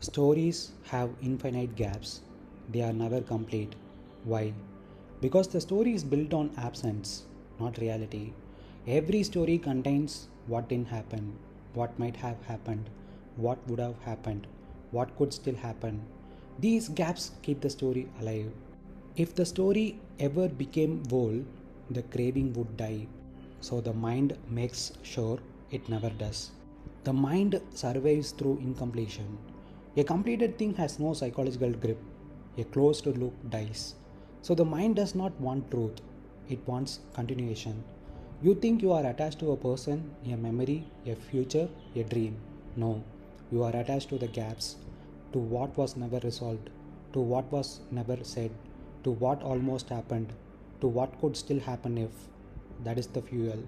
Stories have infinite gaps. They are never complete. Why? Because the story is built on absence, not reality. Every story contains what didn't happen, what might have happened, what would have happened, what could still happen. These gaps keep the story alive. If the story ever became whole, the craving would die. So the mind makes sure it never does. The mind survives through incompletion. A completed thing has no psychological grip. A closed loop dies. So the mind does not want truth, it wants continuation. You think you are attached to a person, a memory, a future, a dream. No, you are attached to the gaps, to what was never resolved, to what was never said, to what almost happened, to what could still happen if. That is the fuel.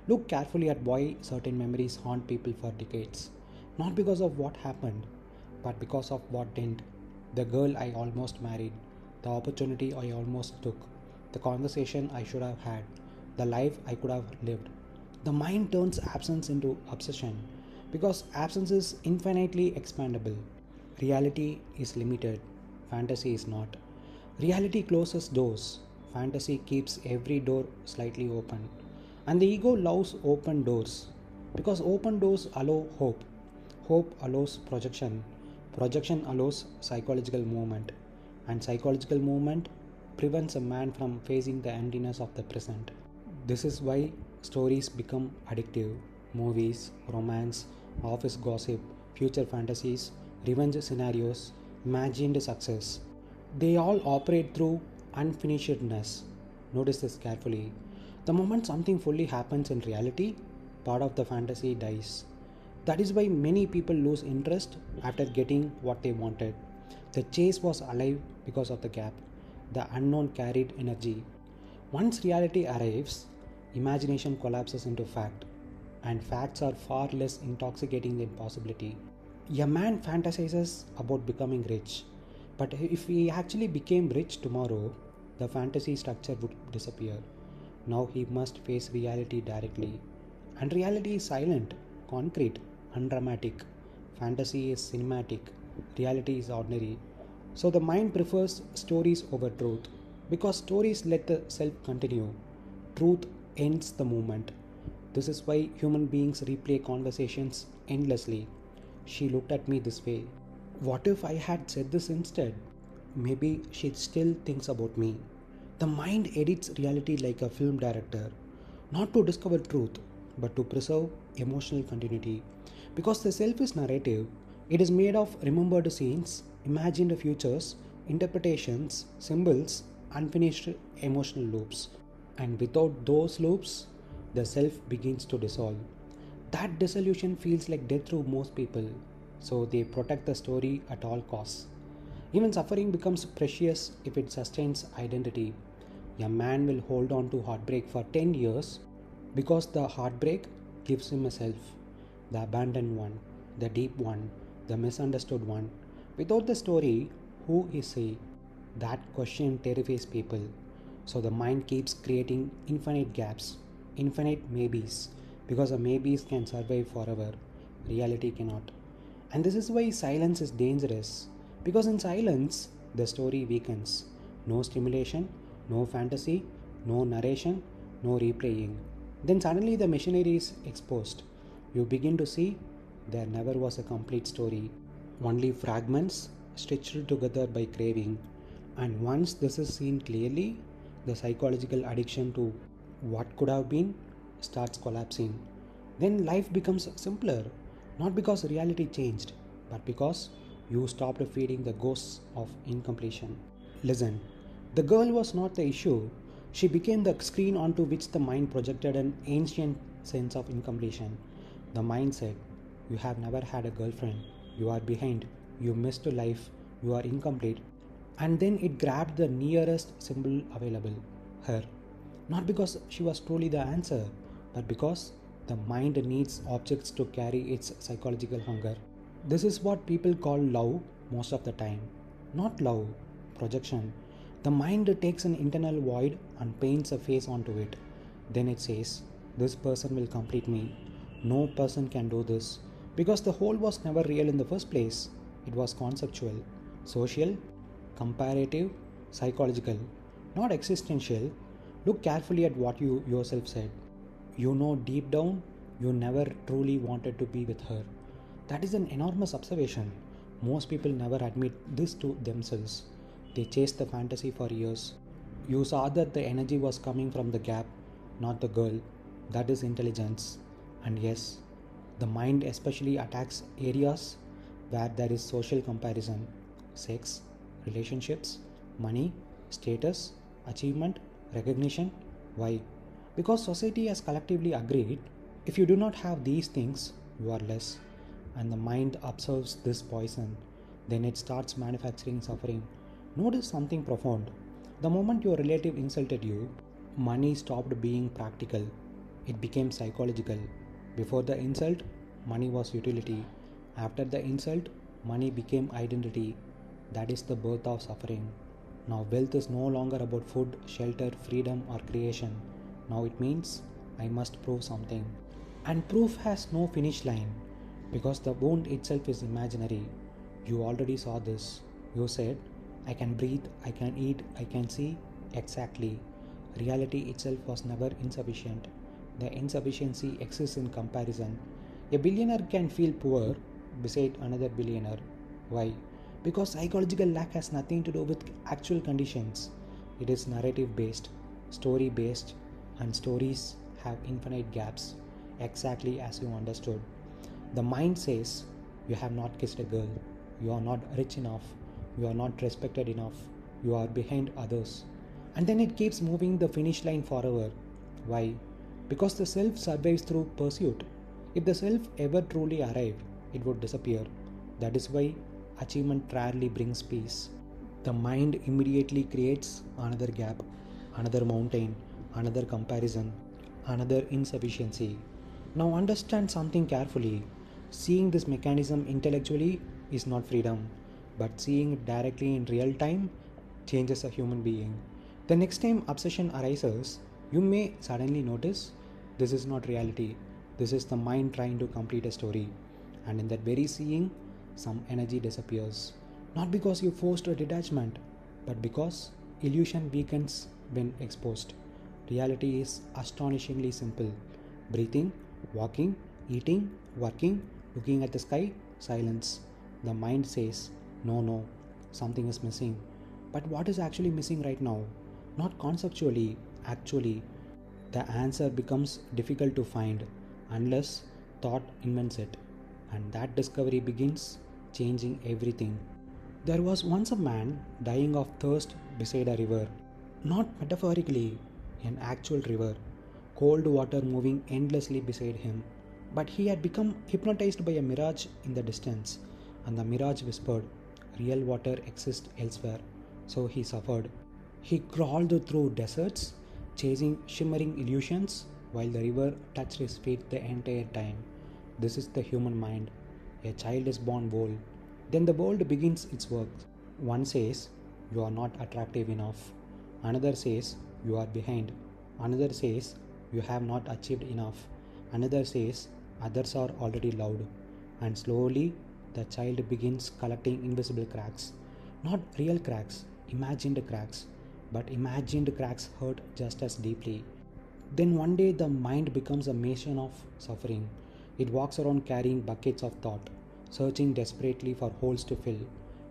Look carefully at why certain memories haunt people for decades. Not because of what happened, but because of what didn't. The girl I almost married, the opportunity I almost took, the conversation I should have had, the life I could have lived. The mind turns absence into obsession because absence is infinitely expandable. Reality is limited, fantasy is not. Reality closes doors, fantasy keeps every door slightly open. And the ego loves open doors because open doors allow hope. Hope allows projection. Projection allows psychological movement. And psychological movement prevents a man from facing the emptiness of the present. This is why stories become addictive. Movies, romance, office gossip, future fantasies, revenge scenarios, imagined success. They all operate through unfinishedness. Notice this carefully. The moment something fully happens in reality, part of the fantasy dies. That is why many people lose interest after getting what they wanted. The chase was alive because of the gap. The unknown carried energy. Once reality arrives, imagination collapses into fact, and facts are far less intoxicating than possibility. A man fantasizes about becoming rich, but if he actually became rich tomorrow, the fantasy structure would disappear. Now he must face reality directly. And reality is silent, concrete, undramatic. Fantasy is cinematic, reality is ordinary. So the mind prefers stories over truth because stories let the self continue. Truth ends the moment. This is why human beings replay conversations endlessly. She looked at me this way. What if I had said this instead? Maybe she still thinks about me. The mind edits reality like a film director, not to discover truth, but to preserve emotional continuity. Because the self is narrative, it is made of remembered scenes, imagined futures, interpretations, symbols, unfinished emotional loops. And without those loops, the self begins to dissolve. That dissolution feels like death to most people, so they protect the story at all costs. Even suffering becomes precious if it sustains identity. A man will hold on to heartbreak for 10 years because the heartbreak gives him a self, the abandoned one, the deep one, the misunderstood one. Without the story, who is he? That question terrifies people. So the mind keeps creating infinite gaps, infinite maybes, because the maybes can survive forever. Reality cannot. And this is why silence is dangerous. Because in silence, the story weakens. No stimulation, no fantasy, no narration, no replaying. Then suddenly the machinery is exposed. You begin to see there never was a complete story, only fragments stitched together by craving. And once this is seen clearly, the psychological addiction to what could have been starts collapsing. Then life becomes simpler, not because reality changed, but because you stopped feeding the ghosts of incompletion. Listen, the girl was not the issue. She became the screen onto which the mind projected an ancient sense of incompletion. The mind said, you have never had a girlfriend. You are behind. You missed life. You are incomplete. And then it grabbed the nearest symbol available, her. Not because she was truly the answer, but because the mind needs objects to carry its psychological hunger. This is what people call love most of the time. Not love, projection. The mind takes an internal void and paints a face onto it. Then it says, this person will complete me. No person can do this. Because the whole was never real in the first place. It was conceptual, social, comparative, psychological, not existential. Look carefully at what you yourself said. You know deep down you never truly wanted to be with her. That is an enormous observation. Most people never admit this to themselves. They chase the fantasy for years. You saw that the energy was coming from the gap, not the girl. That is intelligence. And yes, the mind especially attacks areas where there is social comparison, sex, relationships, money, status, achievement, recognition. Why? Because society has collectively agreed if you do not have these things, you are less. And the mind absorbs this poison. Then it starts manufacturing suffering. Notice something profound. The moment your relative insulted you, money stopped being practical. It became psychological. Before the insult, money was utility. After the insult, money became identity. That is the birth of suffering. Now, wealth is no longer about food, shelter, freedom, or creation. Now it means I must prove something. And proof has no finish line because the wound itself is imaginary. You already saw this. You said, I can breathe, I can eat, I can see. Exactly. Reality itself was never insufficient. The insufficiency exists in comparison. A billionaire can feel poor beside another billionaire. Why? Because psychological lack has nothing to do with actual conditions. It is narrative based, story based, and stories have infinite gaps, exactly as you understood. The mind says, you have not kissed a girl, you are not rich enough, you are not respected enough, you are behind others. And then it keeps moving the finish line forever. Why? Because the self survives through pursuit. If the self ever truly arrived, it would disappear. That is why achievement rarely brings peace. The mind immediately creates another gap, another mountain, another comparison, another insufficiency. Now understand something carefully. Seeing this mechanism intellectually is not freedom, but seeing it directly in real time changes a human being. The next time obsession arises, you may suddenly notice this is not reality. This is the mind trying to complete a story. And in that very seeing, some energy disappears. Not because you forced a detachment, but because illusion weakens when exposed. Reality is astonishingly simple. Breathing, walking, eating, working, looking at the sky, silence. The mind says, no, something is missing. But what is actually missing right now? Not conceptually, actually. The answer becomes difficult to find unless thought invents it. And that discovery begins changing everything. There was once a man dying of thirst beside a river. Not metaphorically, an actual river. Cold water moving endlessly beside him. But he had become hypnotized by a mirage in the distance, and the mirage whispered, real water exists elsewhere. So he suffered. He crawled through deserts, chasing shimmering illusions, while the river touched his feet the entire time. This is the human mind. A child is born bold. Then the world begins its work. One says, you are not attractive enough. Another says, you are behind. Another says, you have not achieved enough. Another says, others are already loud. And slowly, the child begins collecting invisible cracks. Not real cracks, imagined cracks. But imagined cracks hurt just as deeply. Then one day the mind becomes a mason of suffering. It walks around carrying buckets of thought, searching desperately for holes to fill.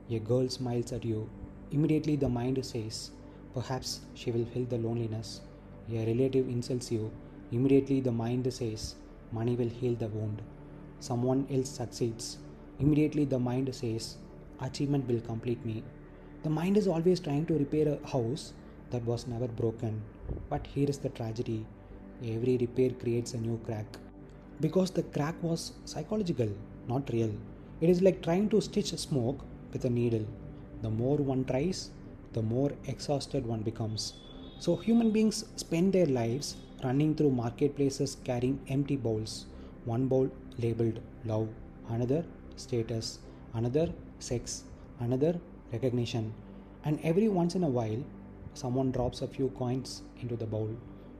A girl smiles at you. Immediately the mind says, perhaps she will fill the loneliness. A relative insults you. Immediately the mind says, money will heal the wound. Someone else succeeds. Immediately the mind says, achievement will complete me. The mind is always trying to repair a house that was never broken. But here is the tragedy. Every repair creates a new crack. Because the crack was psychological, not real. It is like trying to stitch smoke with a needle. The more one tries, the more exhausted one becomes. So human beings spend their lives running through marketplaces carrying empty bowls. One bowl labeled love, another status, another sex, another recognition. And every once in a while, someone drops a few coins into the bowl.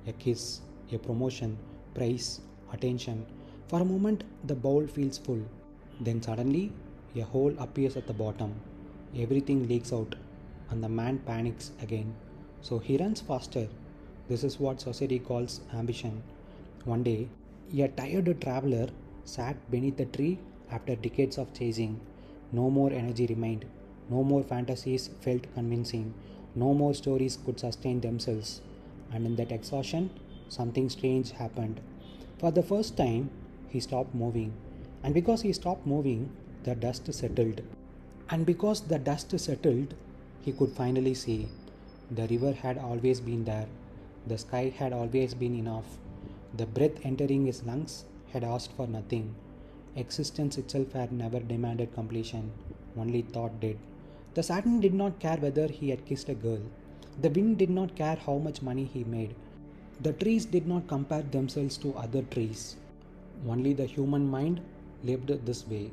A kiss, a promotion, praise, attention. For a moment, the bowl feels full. Then suddenly, A hole appears at the bottom. Everything leaks out, and the man panics again. So he runs faster. This is what society calls ambition. One day, a tired traveler sat beneath a tree after decades of chasing. No more energy remained. No more fantasies felt convincing. No more stories could sustain themselves. And in that exhaustion, something strange happened. For the first time, he stopped moving. And because he stopped moving, the dust settled. And because the dust settled, he could finally see. The river had always been there. The sky had always been enough. The breath entering his lungs had asked for nothing. Existence itself had never demanded completion, only thought did. The Saturn did not care whether he had kissed a girl. The wind did not care how much money he made. The trees did not compare themselves to other trees. Only the human mind lived this way.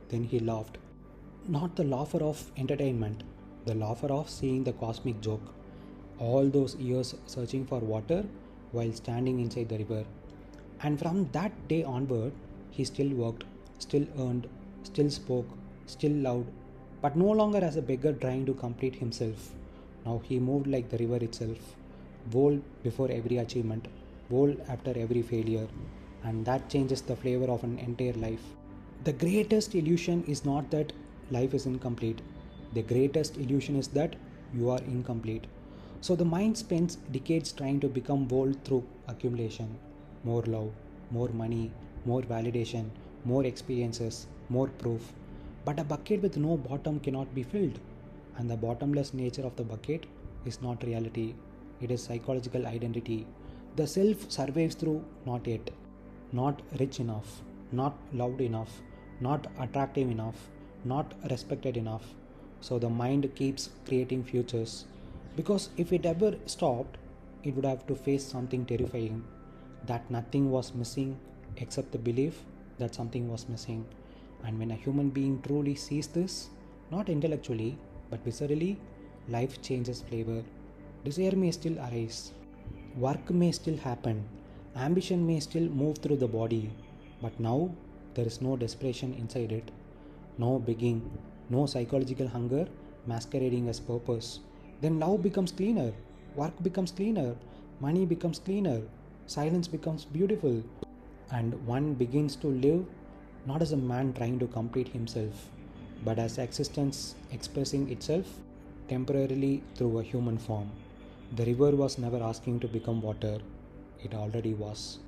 Then he laughed. Not the laughter of entertainment, the laughter of seeing the cosmic joke. All those years searching for water while standing inside the river. And from that day onward, he still worked, still earned, still spoke, still loved, but no longer as a beggar trying to complete himself. Now he moved like the river itself, bold before every achievement, bold after every failure, and that changes the flavor of an entire life. The greatest illusion is not that life is incomplete. The greatest illusion is that you are incomplete. So the mind spends decades trying to become bold through accumulation. More love, more money, more validation, more experiences, more proof. But a bucket with no bottom cannot be filled. And the bottomless nature of the bucket is not reality. It is psychological identity. The self survives through not yet, not rich enough, not loved enough, not attractive enough, not respected enough. So the mind keeps creating futures. Because if it ever stopped, it would have to face something terrifying, that nothing was missing except the belief that something was missing. And when a human being truly sees this, not intellectually but viscerally, life changes flavor. Desire may still arise, work may still happen, ambition may still move through the body, but now there is no desperation inside it, no begging, no psychological hunger masquerading as purpose. Then love becomes cleaner, work becomes cleaner, money becomes cleaner, silence becomes beautiful, and one begins to live not as a man trying to complete himself, but as existence expressing itself temporarily through a human form. The river was never asking to become water, it already was.